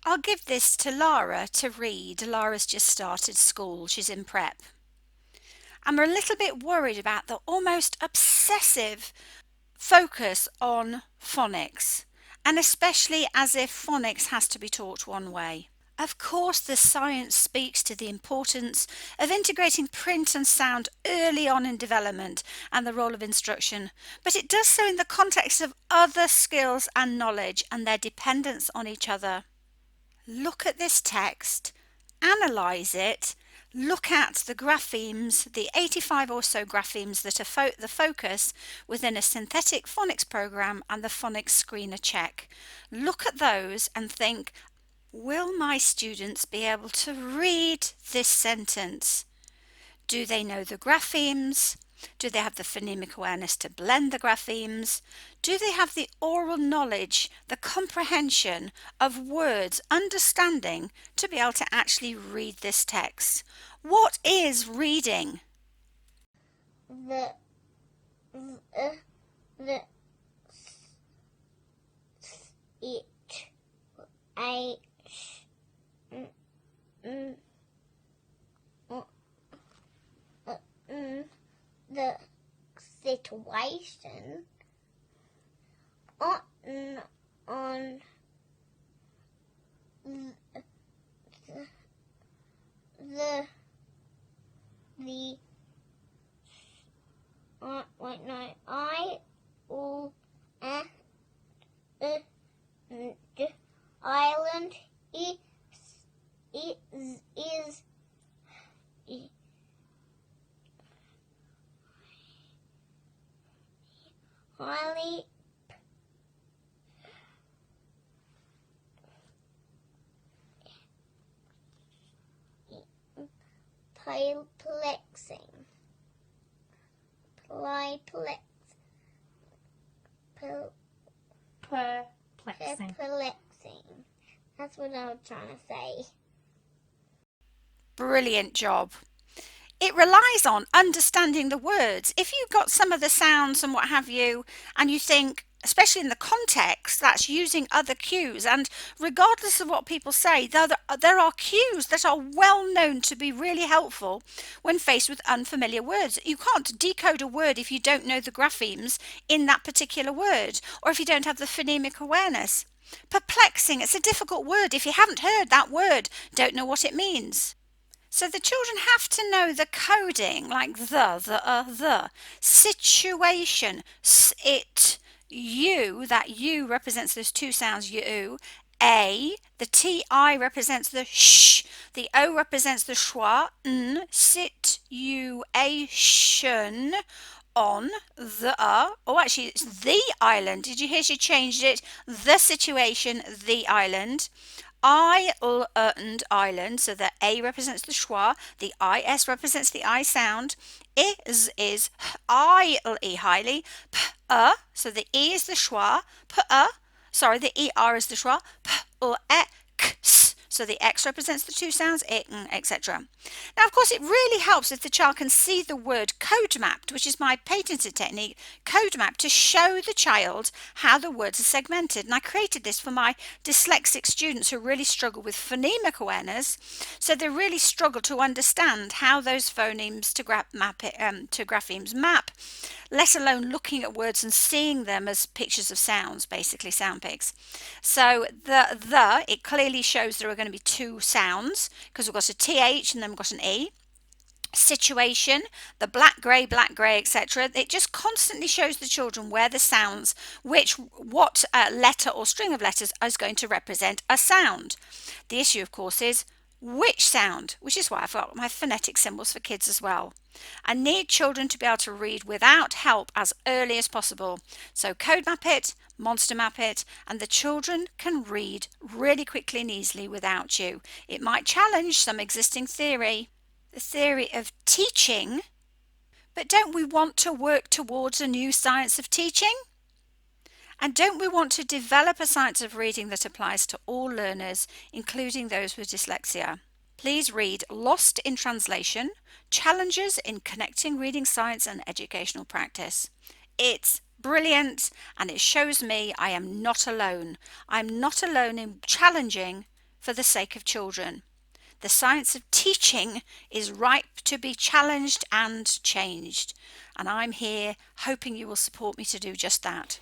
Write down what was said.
I'll give this to Lara to read. Lara's just started school. She's in prep. I'm a little bit worried about the almost obsessive focus on phonics, and especially as if phonics has to be taught one way. Of course, the science speaks to the importance of integrating print and sound early on in development and the role of instruction, but it does so in the context of other skills and knowledge and their dependence on each other. Look at this text, analyse it, look at the graphemes, the 85 or so graphemes that are the focus within a synthetic phonics program and the phonics screener check. Look at those and think, will my students be able to read this sentence? Do they know the graphemes? Do they have the phonemic awareness to blend the graphemes? Do they have the oral knowledge, the comprehension of words, understanding to be able to actually read this text? What is reading? The it a the situation on the wait no I will the island is highly perplexing. Perplexing. That's what I was trying to say. Brilliant job. It relies on understanding the words. If you've got some of the sounds and what have you, and you think, especially in the context, that's using other cues, and regardless of what people say, there are cues that are well known to be really helpful when faced with unfamiliar words. You can't decode a word if you don't know the graphemes in that particular word, or if you don't have the phonemic awareness. Perplexing, it's a difficult word. If you haven't heard that word, don't know what it means. So the children have to know the coding, like the. Situation, it, you, that you represents those two sounds, you. A, the TI represents the sh, the O represents the schwa, situation, on the, oh actually it's the island. Did you hear she changed it? The situation, the island. Island, island, so the A represents the schwa, the IS represents the I sound, is I, highly, so the E is the schwa, sorry, the ER is the schwa, x, so the X represents the two sounds, etc. Now, of course, it really helps if the child can see the word code mapped, which is my patented technique, code map, to show the child how the words are segmented. And I created this for my dyslexic students who really struggle with phonemic awareness. So they really struggle to understand how those phonemes to graphemes map, let alone looking at words and seeing them as pictures of sounds, basically sound pics. So it clearly shows there are going to be two sounds because we've got a TH and then we've got an E. Situation, the black, grey, etc. It just constantly shows the children where the sounds, what letter or string of letters is going to represent a sound. The issue, of course, is which sound, which is why I've got my phonetic symbols for kids as well. I need children to be able to read without help as early as possible. So code map it, monster map it, and the children can read really quickly and easily without you. It might challenge some existing theory, the theory of teaching, but don't we want to work towards a new science of teaching? And don't we want to develop a science of reading that applies to all learners, including those with dyslexia? Please read Lost in Translation, Challenges in Connecting Reading Science and Educational Practice. It's brilliant and it shows me I am not alone. I'm not alone in challenging for the sake of children. The science of teaching is ripe to be challenged and changed, and I'm here hoping you will support me to do just that.